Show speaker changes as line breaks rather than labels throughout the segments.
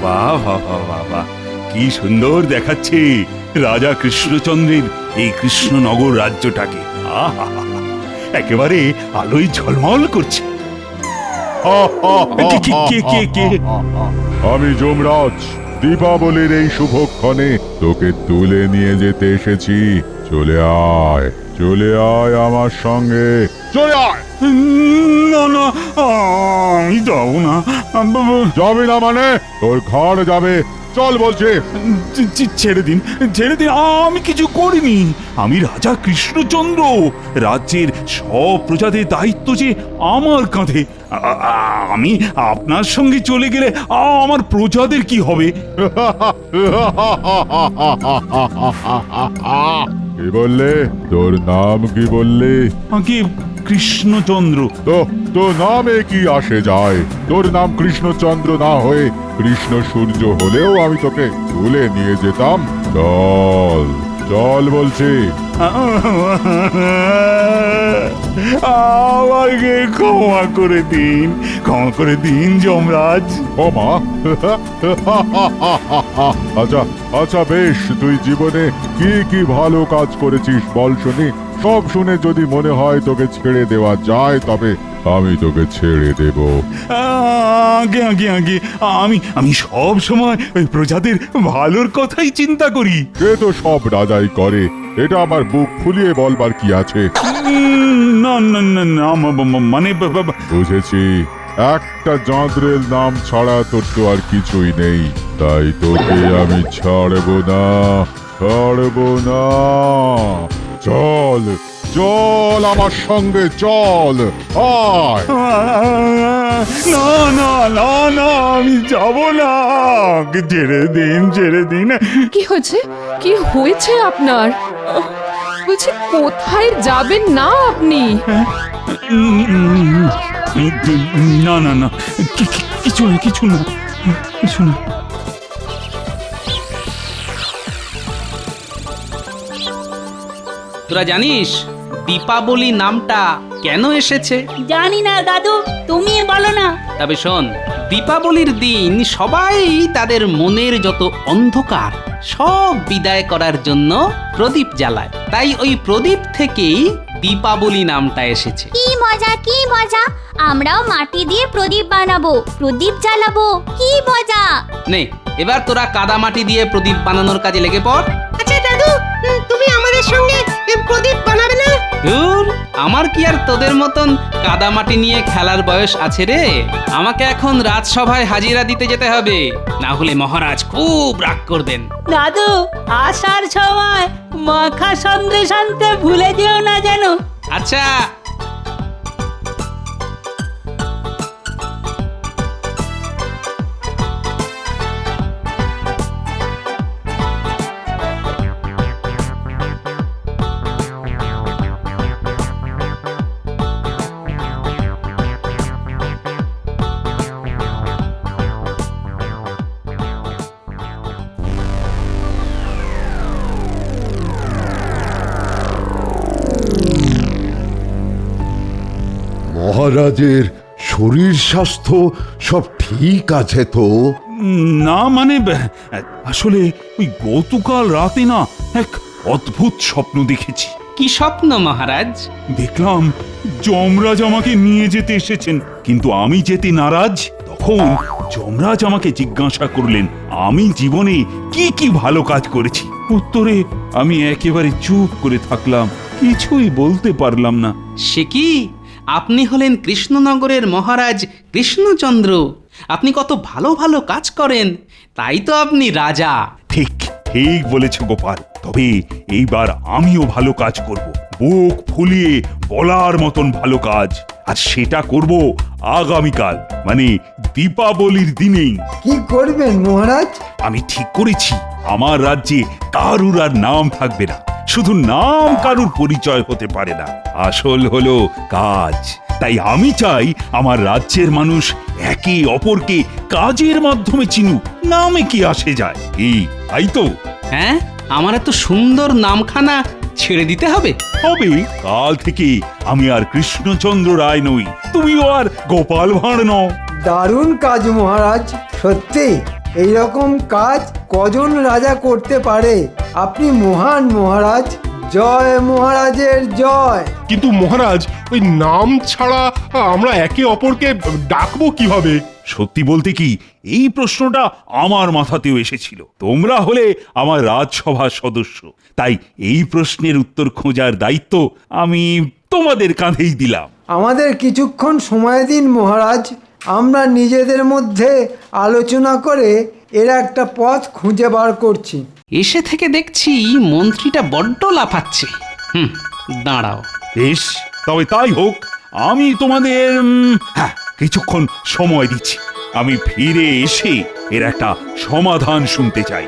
বাহ বাহ বাহ বাহ বাহ, কি সুন্দর দেখাচ্ছে রাজা কৃষ্ণচন্দ্রের এই কৃষ্ণনগর রাজ্যটাকে। আহা, একেবারে আলোয় ঝলমল করছে। কে?
আমি যমরাজ, দীপাবলির এই শুভক্ষণে তোকে তুলে নিয়ে যেতে এসেছি। চলে আয় আমার সঙ্গে, চলে আয়।
না না, আমি যাবো না।
যাবি না মানে? তোর ঘর যাবে, চল বলছে।
ছেড়ে দিন, আমি কিছু করিনি। আমি রাজা কৃষ্ণচন্দ্র, রাজ্যের সব প্রজাদের দায়িত্ব যে আমার কাঁধে। আমি আপনার সঙ্গে চলে গেলে আমার প্রজাদের কি হবে?
কি বললে? তোর নাম কি বললি?
আগে কৃষ্ণচন্দ্র।
তো নামে কি আসে যায়? তোর নাম কৃষ্ণচন্দ্র না হয়ে কৃষ্ণ সূর্য হলেও আমি তোকে তুলে নিয়ে যেতাম। চল বলছি।
আমাকে ক্ষমা করে দিন যমরাজ।
ক্ষমা? আচ্ছা বেশ, তুই জীবনে কি ভালো কাজ করেছিস বল শুনি। সব শুনে যদি মনে হয় তোকে ছেড়ে দেওয়া যায়, তবে আমি তোকে ছেড়ে দেব।
আগে আমি সব সময় ওই প্রজাদের ভালোর কথাই চিন্তা করি।
সে তো সব রাজাই করে, এটা আবার বুক ফুলিয়ে বলবার কি আছে?
না মানে
বুঝেছি, একটা যন্ত্রের নাম ছাড়া তোর তো আর কিছুই নেই, তাই তোকে আমি ছাড়বো না। চল আমার সঙ্গে, চল আয়।
না আমি যাব না। ছেড়ে দিন।
কি হয়েছে আপনার? বলছি, কোথায় যাবেন না আপনি?
না কিছু না।
তোরা জানিস দীপাবলি নামটা কেন এসেছে?
জানি না দাদু, তুমি বলো না।
তবে শোন, দীপাবলির দিন সবাই তাদের মনের যত অন্ধকার সব বিদায় করার জন্য প্রদীপ জ্বালায়। তাই ওই প্রদীপ থেকেই দীপাবলি নামটা এসেছে।
কি মজা, আমরাও মাটি দিয়ে প্রদীপ বানাবো, প্রদীপ জ্বালাবো, কি মজা।
নে, এবার তোরা কাদামাটি দিয়ে প্রদীপ বানানোর কাজে লেগে পড়।
আচ্ছা দাদু, তুমি আমাদের সঙ্গে প্রদীপ বানাবে না?
ধুর, আমার কি আর তোদের মতন কাদামাটি নিয়ে খেলার বয়স আছে রে? আমাকে এখন রাজসভায় হাজিরা দিতে যেতে হবে, না হলে মহারাজ খুব রাগ করবেন।
দাদু, আসার সময় মাখা সন্দেশ আনতে ভুলে যেও না যেন।
আচ্ছা।
মহারাজের শরীর স্বাস্থ্য সব ঠিক আছে তো?
না মানে আসলে ওই গতকাল রাতে না এক অদ্ভুত স্বপ্ন দেখেছি।
কি স্বপ্ন মহারাজ?
দেখলাম যমরাজ আমাকে নিয়ে যেতে এসেছেন, কিন্তু আমি যেতে নারাজ। তখন যমরাজ আমাকে জিজ্ঞাসা করলেন আমি জীবনে কি ভালো কাজ করেছি। উত্তরে আমি একেবারে চুপ করে থাকলাম, কিছুই বলতে পারলাম না।
সে কি? আপনি হলেন কৃষ্ণনগরের মহারাজ কৃষ্ণচন্দ্র। আপনি কত ভালো ভালো কাজ করেন, তাই তো আপনি রাজা।
ঠিক বলেছ গোপাল। তবে এইবার আমিও ভালো কাজ করব, বুক ফুলিয়ে বলার মতন ভালো কাজ। আর সেটা করব আগামীকাল, মানে দীপাবলির দিনেই।
কি করবেন মহারাজ?
আমি ঠিক করেছি, আমার রাজ্যে কারুর আর নাম থাকবে না। শুধু নাম কারুর পরিচয় হতে পারে না, আসল হলো কাজ। তাই আমি চাই আমার রাজ্যের মানুষ একে অপরকে কাজের মাধ্যমে চিনুক, নামে কি আসে যায়। তাই তো?
হ্যাঁ, আমার এত সুন্দর নামখানা ছেড়ে দিতে হবে?
কাল থেকে আমি আর কৃষ্ণচন্দ্র রায় নই, তুমিও আর গোপাল ভাঁড় নও।
দারুণ কাজ মহারাজ, সত্যি এই রকম কাজ কজন রাজা করতে পারে? আপনি মহান মহারাজ। জয় মহারাজের জয়।
কিন্তু মহারাজ, ওই নাম ছাড়া আমরা একে অপরকে ডাকবো কিভাবে?
সত্যি বলতে কি, এই প্রশ্নটা আমার মাথাতেও এসেছিল। তোমরা হলে আমার রাজসভার সদস্য, তাই এই প্রশ্নের উত্তর খোঁজার দায়িত্ব আমি তোমাদের কাঁধেই দিলাম।
আমাদের কিছুক্ষণ সময় দিন মহারাজ, আমরা নিজেদের মধ্যে আলোচনা করে এর একটা পথ খুঁজে বার করছি।
এসে থেকে দেখছি মন্ত্রীটা বড্ড লাফাচ্ছে। দাঁড়াও।
বেশ, তবে তাই হোক। আমি তোমাদের কিছুক্ষণ সময় দিচ্ছি। আমি ফিরে এসে এর একটা সমাধান শুনতে চাই।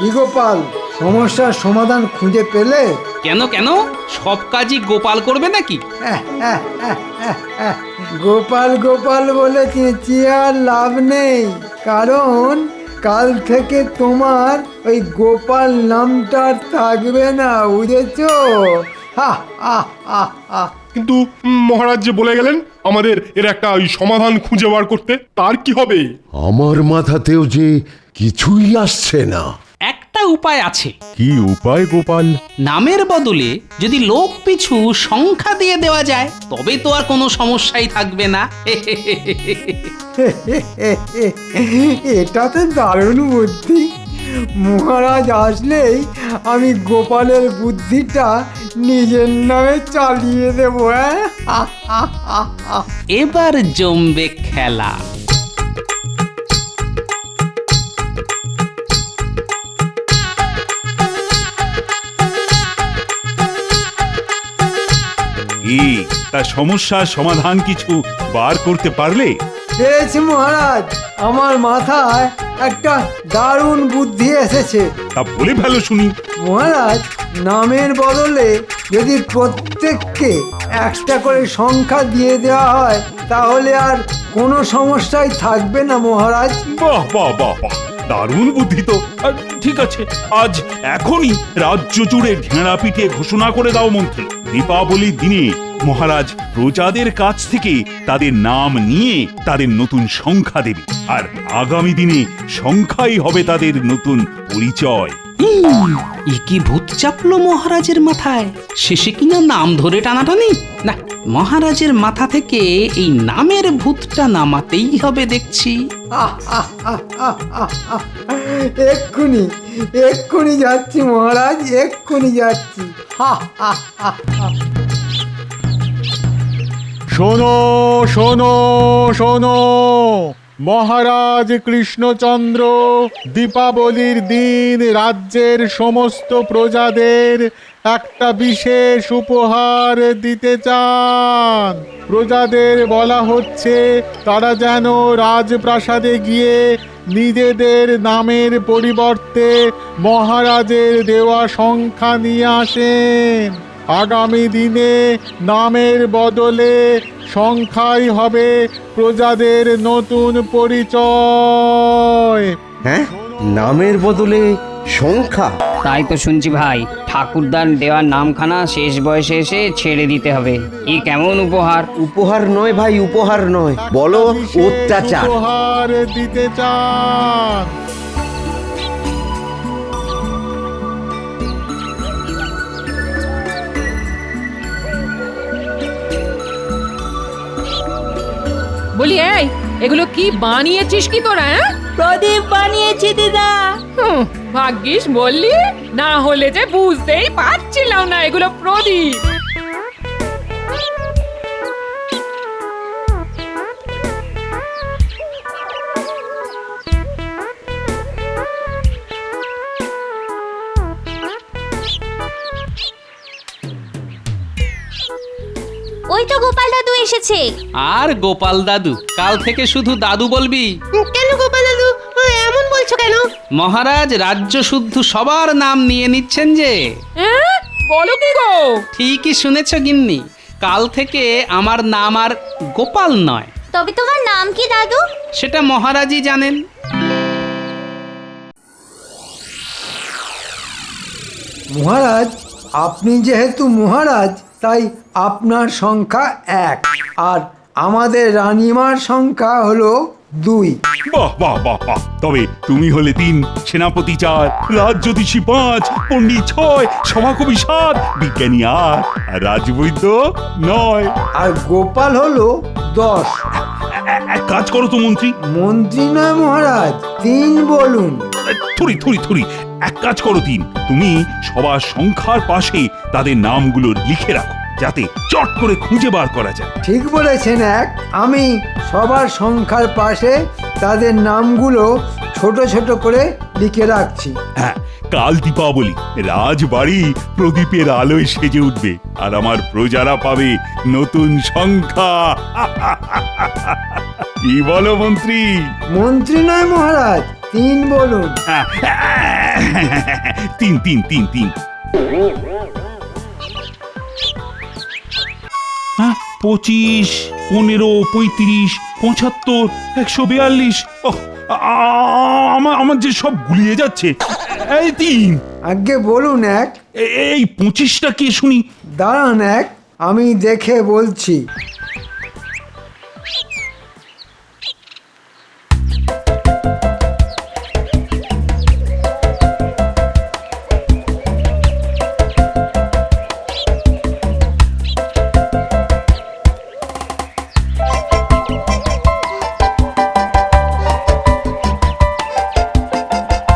কি গোপাল, সমস্যার সমাধান খুঁজে পেলে?
কেন কেন, সব কাজই গোপাল করবে নাকি?
গোপাল গোপাল বলে চেঁচিয়ে আর লাভ নেই, কারণ কাল থেকে তোমার ওই গোপাল নামটা আর থাকবে না, বুঝেছো? হা হা হা হা।
কিন্তু মহারাজ যে বলে গেলেন আমাদের এর একটা ওই সমাধান খুঁজে বার করতে, তার কি হবে?
আমার মাথাতেও যে কিছুই আসছে না।
একটা উপায় আছে।
কি উপায় গোপাল?
নামের বদলে যদি লোক পিছু সংখ্যা দিয়ে দেওয়া যায়, তবে তো আর কোনো সমস্যাই থাকবে না।
এটা তো দারুণ বুদ্ধি। মহারাজ আসলেই আমি গোপালের বুদ্ধিটা নিজের নামে চালিয়ে দেবো।
এবার জমবে খেলা।
তা সমস্যার সমাধান কিছু বার করতে পারলে?
পেয়েছি মহারাজ, আমার মাথায় একটা দারুণ বুদ্ধি এসেছে।
তা বলে ফেলো শুনি।
মহারাজ, নামের বদলে যদি প্রত্যেককে একটা করে সংখ্যা দিয়ে দেওয়া হয়, তাহলে আর কোনো সমস্যাই থাকবে না মহারাজ।
বাহ বাহ বাহ বাহ, দারুণ বুদ্ধি তো। ঠিক আছে, আজ এখনই রাজ্য জুড়ে ঘেঁড়া পিটিয়ে ঘোষণা করে দাও মন্ত্রী, দীপাবলির দিনে মহারাজ প্রজাদের কাছ থেকে তাদের নাম নিয়ে তাদের নতুন সংখ্যা দেবে, আর আগামী দিনে সংখ্যাই হবে তাদের নতুন পরিচয়।
এ কি ভূত চাপলো মহারাজের মাথায়? শেষে কিনা নাম ধরে টানাটানি? না, মহারাজের মাথা থেকে এই নামের ভূতটা নামাতেই হবে দেখছি।
এক্ষুনি এক্ষুনি যাচ্ছি মহারাজ, এক্ষুনি যাচ্ছি।
শোনো শোনো শোনো, মহারাজ কৃষ্ণচন্দ্র দীপাবলির দিন রাজ্যের সমস্ত প্রজাদের একটা বিশেষ উপহার দিতে চান। প্রজাদের বলা হচ্ছে তারা যেন রাজপ্রাসাদে গিয়ে নিজেদের নামের পরিবর্তে মহারাজের দেওয়া সংখ্যা নিয়ে আসেন। আগামী দিনে নামের বদলে সংখ্যাই হবে প্রজাদের নতুন পরিচয়।
হ্যাঁ, নামের বদলে সংখ্যা?
তাই তো শুনছি ভাই, ঠাকুরদার দেওয়ার নামখানা শেষ বয়সে এসে ছেড়ে দিতে হবে। এ কেমন উপহার?
উপহার নয় ভাই, উপহার নয়, বলো অত্যাচার।
উপহার দিতে চান।
বলি, এই এগুলো কি বানিয়েছিস কি তোরা?
প্রদীপ বানিয়েছি দিদা।
ভাগ্যিস বললি, না হলে যে বুঝতেই পারছিলাম না এগুলো প্রদীপ।
ওই তো গোপাল দাদু এসেছে।
আর গোপাল দাদু? কাল থেকে শুধু দাদু বলবি।
কেন গোপাল দাদু এমন বলছো কেন?
মহারাজ রাজ্য শুদ্ধ সবার নাম নিয়ে নিচ্ছেন যে।
বলো কি গো?
ঠিকই শুনেছ গিন্নি, কাল থেকে আমার নাম আর গোপাল নয়।
তবে তোমার নাম কি দাদু?
সেটা মহারাজই জানেন।
মহারাজ, আপনি যেহেতু মহারাজ তাই আপনার সংখ্যা 1 আর আমাদের রানীমার সংখ্যা হলো 2।
বাহ বাহ বাহ বাহ, তবে তুমি হলে 3, সেনাপতি 4, রাজ্যোতিষী 5, পণ্ডিত 6, সভাকবি 7, বিজ্ঞানী 8 আর রাজবৈদ্য 9।
আর গোপাল হলো 10।
এক কাজ করো তো মন্ত্রী।
মন্ত্রী নয় মহারাজ, 3 বলুন।
থুরি এক কাজ করো 3, তুমি সবার সংখ্যার পাশে তাদের নামগুলো লিখে রাখো যাতে চট করে খুঁজে বার করা যায়।
ঠিক বলেছেন 1। আমি সবার সংখ্যার পাশে তাদের নামগুলো ছোট ছোট করে লিখে রাখছি।
হ্যাঁ, কাল দীপাবলি, রাজবাড়ি প্রদীপের আলোয় সেজে উঠবে আর আমার প্রজারা পাবে নতুন সংখ্যা। কি বলো মন্ত্রী?
মন্ত্রী নয় মহারাজ, 3 বলুন।
3। 25, 15, 35, 75, 142। আমার যে সব গুলিয়ে যাচ্ছে। এই 3।
আগে বলুন 1।
এই 25টা কে শুনি?
দাঁড়ান 1, আমি দেখে বলছি।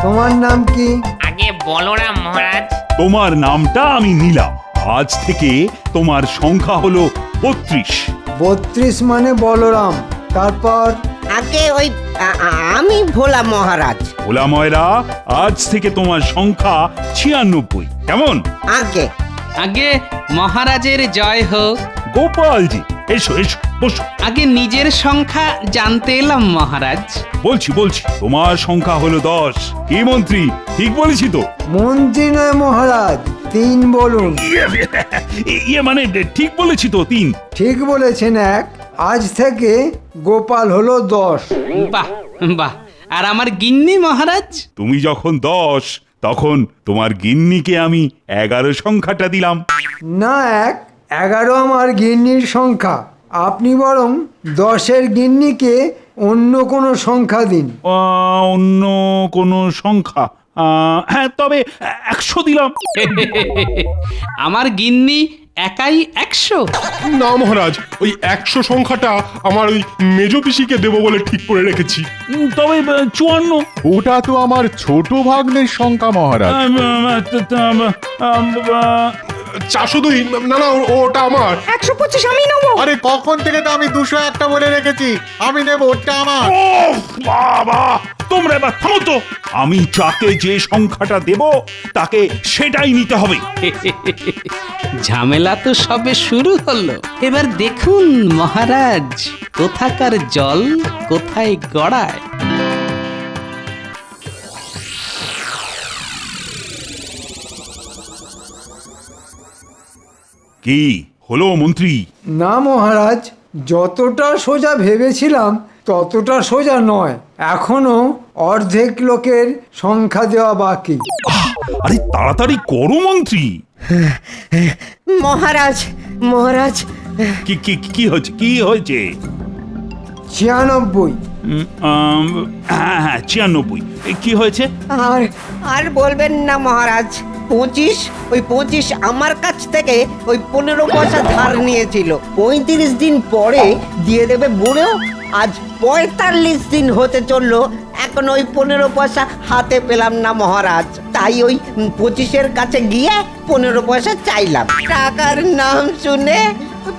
তোমার নাম কি?
আগে বলো না মহারাজ।
তোমার নামটা আমি নিলাম। আজ থেকে তোমার সংখ্যা হলো 32।
32 মানে বলরাম। তারপর?
আগে ওই আমি ভোলা মহারাজ।
ভোলা ময়রা, আজ থেকে তোমার সংখ্যা 96। কেমন?
আগে মহারাজের জয় হোক।
গোপালজি, এসো এসো, বসো।
আগে নিজের সংখ্যা জানতে এলাম মহারাজ।
বলছি তোমার সংখ্যা হলো 10। কি মন্ত্রী, ঠিক বলেছি তো?
মন্ত্রী নয় মহারাজ, 3 বলুন।
মানে ঠিক বলেছি তো? 3।
ঠিক বলেছেন 1। আজ থেকে গোপাল হলো 10।
বাহ বাহ। আর আমার গিন্নি মহারাজ?
তুমি যখন 10, তখন তোমার গিন্নিকে আমি 11 সংখ্যাটা দিলাম।
না 1, 11 আমার গিন্নির সংখ্যা। আপনি বরং 10-এর গিন্নিকে অন্য কোনো সংখ্যা দিন।
অন্য কোনো সংখ্যা? হ্যাঁ, তবে 100 দিলাম।
আমার গিন্নি একাই 100?
না মহারাজ, ওই 100 সংখ্যাটা আমার ওই মেজ পিসিকে দেবো বলে ঠিক করে রেখেছি।
তবে 54।
ওটা তো আমার ছোট ভাগ্নের সংখ্যা মহারাজ।
402। না ওটা আমার।
125 আমি নেবো।
আরে কখন থেকে তো আমি 201টা বলে রেখেছি, আমি নেব, ওটা আমার।
বাবা, তোমরা এবার থামো তো। আমি যাকে যে সংখ্যাটা দেব তাকে সেটাই নিতে হবে।
ঝামেলা তো সবে শুরু হলো। এবার দেখুন মহারাজ, কোথাকার জল কোথায় গড়ায়।
কি হলো মন্ত্রী?
না মহারাজ, যতটা সোজা ভেবেছিলাম ততটা সোজা নয়। এখনো অর্ধেক লোকের সংখ্যা দেওয়া বাকি।
আরে তাড়াতাড়ি করো মন্ত্রী।
মহারাজ
কি হয়েছে?
96।
হ্যাঁ 96। কি হয়েছে?
আর বলবেন না মহারাজ। 25 আমার কাছ থেকে ওই 15 পয়সা ধার নিয়েছিল। 35 দিন পরে দিয়ে দেবে বুড়ো। আজ 45 দিন হতে চললো, এখন ওই 15 পয়সা হাতে পেলাম না মহারাজ। তাই ওই 25-এর কাছে গিয়ে 15 পয়সা চাইলাম। টাকার নাম শুনে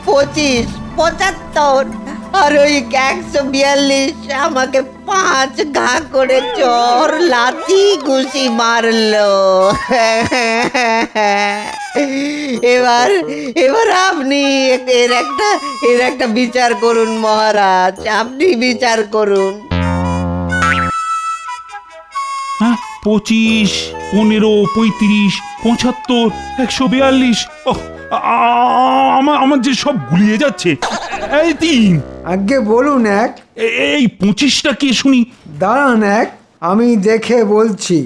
25, 75 আর ওই 142 আমাকে 5 ঘা করে চর লাথি ঘুষি মারলো। এবার আপনি এর একটা বিচার করুন মহারাজ, আপনি বিচার করুন।
25, 15, 35, 75, 142। আমার যে সব গুলিয়ে যাচ্ছে। এই তিন,
আগে বলুন এক।
এই 25টা কি শুনি?
দাঁড়ান এক, আমি দেখে বলছি।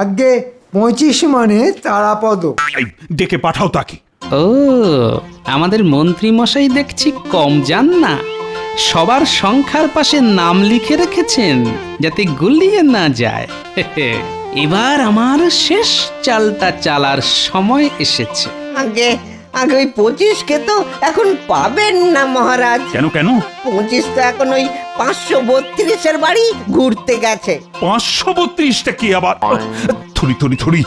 আগে 25 মানে তারাপদ।
এই, ডেকে পাঠাও তাকে।
ও আমাদের মন্ত্রী মশাই দেখছি কম যান না, সবার সংখ্যার পাশে নাম লিখে রেখেছেন যাতে গুলিয়ে না যায়। এবার আমার শেষ চালটা চালার সময় এসেছে।
আগে আগে ওই 25কে তো এখন পাবেন না মহারাজ।
কেন কেন?
25 তো এখন ওই 532-এর বাড়ি ঘুরতে গেছে।
532টা কি আবার? থরি থরি থরি,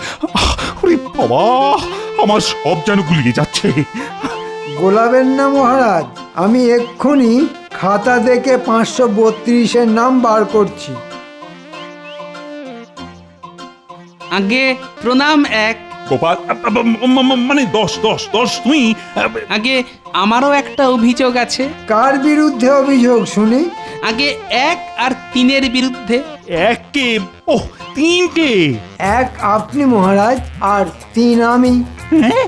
ওরে বাবা, আমার সব যেন গুলিয়ে যাচ্ছে।
গোলাবেন না মহারাজ, আমি এক্ষুনি খাতা দেখে 532-এর নাম বার করছি।
আগে প্রণাম এক।
গোপাল, মানে 10 তুমি।
আগে আমারও একটা অভিযোগ আছে।
কার বিরুদ্ধে অভিযোগ শুনি?
আগে 1 আর 3-এর বিরুদ্ধে।
1কে? ওহ, 3কে?
1 আপনি মহারাজ, আর 3 আমি।
হ্যাঁ?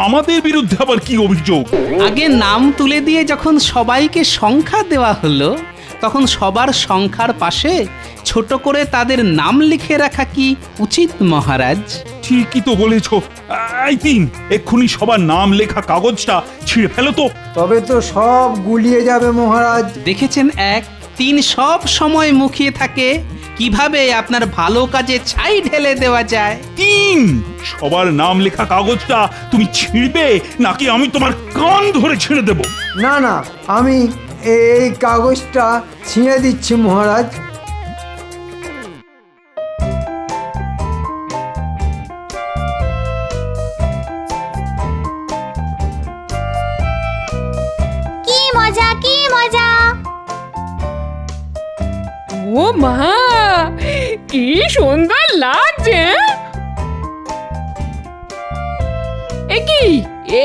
আমাদের বিরুদ্ধে আবার কি অভিযোগ?
আগে নাম তুলে দিয়ে যখন সবাইকে সংখ্যা দেওয়া হলো, তখন সবার সংখ্যার পাশে ছোট করে তাদের নাম লিখে রাখা কি উচিত মহারাজ?
ঠিকই তো বলেছ। এই তিন, এক্ষুনি সবার নাম লেখা কাগজটা ছিঁড়ে ফেলো তো।
তবে তো সব গুলিয়ে যাবে মহারাজ।
দেখেছেন 1, 3 সব সময় মুখিয়ে থাকে কিভাবে আপনার ভালো কাজে ছাই ঢেলে দেওয়া যায়।
3, সবার নাম লেখা কাগজটা তুমি ছিঁড়বে নাকি আমি তোমার কান ধরে ছিঁড়ে দেব?
না না, আমি এই কাগজটা ছিঁড়ে দিচ্ছি মহারাজ।
কি মজা কি মজা!
ও মা, কি সুন্দর লাগছে! এ কি,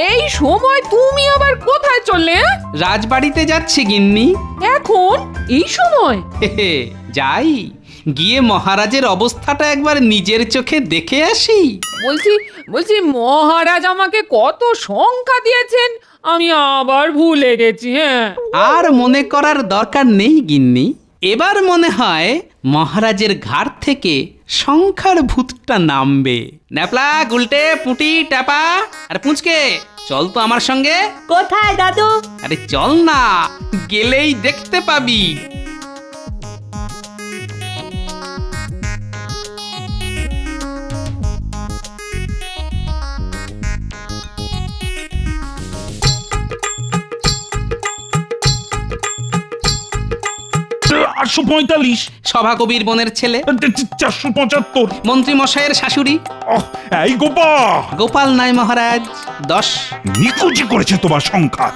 এই সময় তুমি আবার কোথায় চললে?
রাজবাড়িতে যাচ্ছি গিন্নি।
এখন এই সময়?
যাই, গিয়ে মহারাজের অবস্থাটা একবার নিজের চোখে দেখে আসি।
বলছি মহারাজ আমাকে কত সংখ্যা দিয়েছেন, আমি আবার ভুলে গেছি। হ্যাঁ,
আর মনে করার দরকার নেই গিন্নি। এবার মনে হয় মহারাজের ঘাড় থেকে সংখ্যার ভূতটা নামবে। ন্যাপলা, গুলটে, পুঁটি, ট্যাপা আর পুঁচকে, চল তো আমার সঙ্গে।
কোথায় দাদু?
আরে চল না, গেলেই দেখতে পাবি।
আটশো 45।
সভাকবির বোনের ছেলে।
475।
মন্ত্রী মশাইয়ের শাশুড়ি।
এই গোপাল।
গোপাল নাই মহারাজ, 10।
নিকুচি করেছে তোমার সংখ্যা।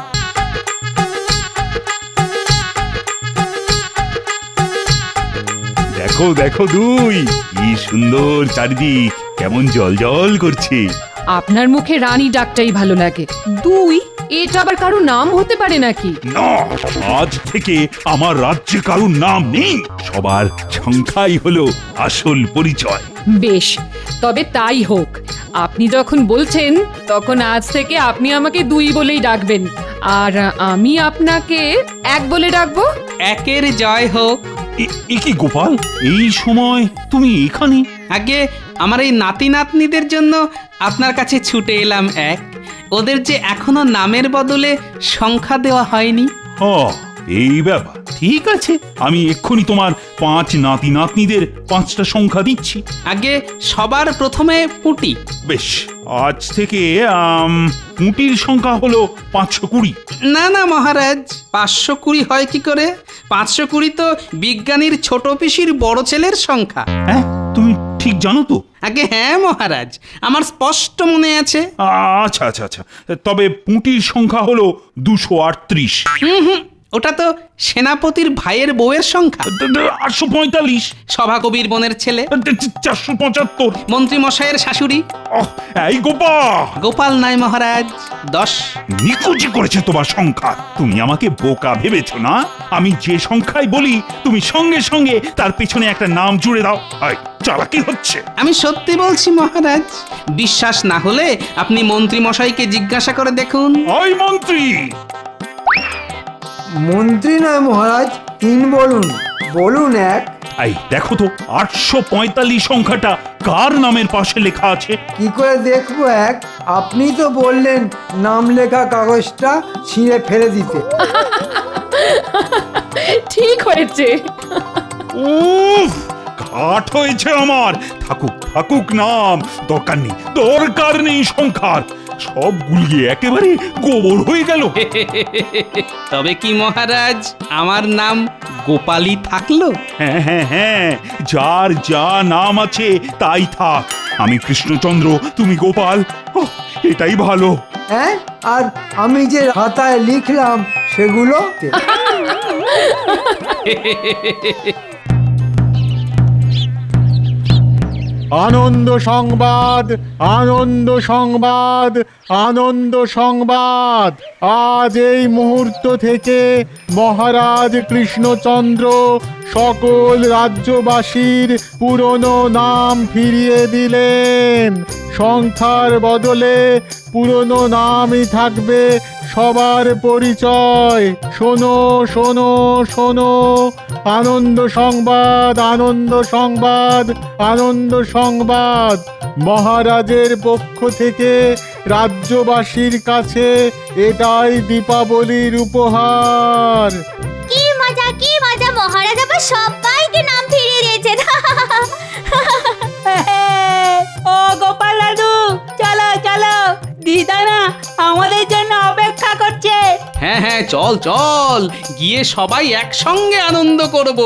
দেখো দেখো 2, কি সুন্দর চারিদিক, কেমন জল জল করছে।
আপনার মুখে রানী ডাকটাই ভালো লাগে। 2, এটা আবার কারো নাম হতে পারে নাকি?
না, আজ থেকে আমার রাজ্যে কারোর নাম নেই, সবার সংখ্যাই হলো আসল পরিচয়।
বেশ, তবে তাই হোক। আপনি যখন বলছেন, তখন আজ থেকে আপনি আমাকে 2 বলেই ডাকবেন, আর আমি আপনাকে 1 বলে ডাকবো।
1-এর জয় হোক।
এ কি গোপাল, এই সময় তুমি এখানে?
আগে আমার এই নাতি নাতনিদের জন্য আপনার কাছে ছুটে এলাম 1। ওদের যে এখনো নামের বদলে সংখ্যা দেওয়া হয়নি।
এই ব্যাপার, ঠিক আছে, আমি এক্ষুনি তোমার 5 নাতি নাতনিদের 5টা সংখ্যা দিচ্ছি।
আগে সবার প্রথমে পুঁটি।
বেশ, আজ থেকে পুঁটির সংখ্যা হলো 520।
না না মহারাজ, 520 হয় কি করে? 520 তো বিজ্ঞানীর ছোট পিসির বড় ছেলের সংখ্যা।
হ্যাঁ, তুমি ঠিক জানো তো?
আগে হ্যাঁ মহারাজ, আমার স্পষ্ট মনে আছে।
আচ্ছা আচ্ছা আচ্ছা, তবে পুঁটির সংখ্যা হলো 238।
ওটা তো সেনাপতির ভাইয়ের বউয়ের সংখ্যা।
845,
সভাকবির বোনের ছেলে,
475।
মন্ত্রী মশাইয়ের শাশুড়ি।
এই গোপাল,
গোপাল নয় মহারাজ, 10।
নিকুচি করেছে তোমার সংখ্যা। তুমি আমাকে বোকা ভেবেছো না? আমি যে সংখ্যায় বলি তুমি সঙ্গে সঙ্গে তার পেছনে একটা নাম জুড়ে দাও। চালাকি হচ্ছে।
আমি সত্যি বলছি মহারাজ, বিশ্বাস না হলে আপনি মন্ত্রী মশাইকে জিজ্ঞাসা করে দেখুন।
ওই মন্ত্রী!
মন্ত্রী নয় মহারাজ, 3 বলুন। বলুন 1।
এই দেখো তো 845 সংখ্যাটা কার নামের পাশে লেখা আছে?
কি করে দেখবো 1? আপনি তো বললেন নাম লেখা কাগজটা ছিঁড়ে ফেলে দিতে।
ঠিক হয়েছে।
উফ, ঘাট হয়েছে আমার। থাকুক থাকুক নাম, দরকার নেই সংখ্যার। সব গুলিয়ে একেবারে গোবর হয়ে গেল।
তবে কি মহারাজ, আমার নাম গোপালই থাকলো?
হ্যাঁ হ্যাঁ হ্যাঁ, যার যা নাম আছে তাই থাক। আমি কৃষ্ণচন্দ্র, তুমি গোপাল। এটাই ভালো।
হ্যাঁ, আর আমি যে খাতায় লিখলাম সেগুলো।
আনন্দ সংবাদ, আনন্দ সংবাদ, আনন্দ সংবাদ। আজ এই মুহূর্ত থেকে মহারাজ কৃষ্ণচন্দ্র সকল রাজ্যবাসীর পুরনো নাম ফিরিয়ে দিলেন। সংখ্যার বদলে পুরনো নামই থাকবে সবার পরিচয়। শোনো শোনো শোনো, আনন্দ সংবাদ, আনন্দ সংবাদ, আনন্দ সংবাদ। মহারাজের পক্ষ থেকে রাজ্যবাসীর কাছে এটাই দীপাবলির উপহার।
কি মজা, কি মজা! মহারাজ আবার সবাইকে নাম ফিরিয়ে দিয়েছেন।
ও গোপাল দাদু, চলো চলো, দিদা না আমাদের জন্য অপেক্ষা করছে।
হ্যাঁ হ্যাঁ, চল চল, গিয়ে সবাই একসঙ্গে আনন্দ করব।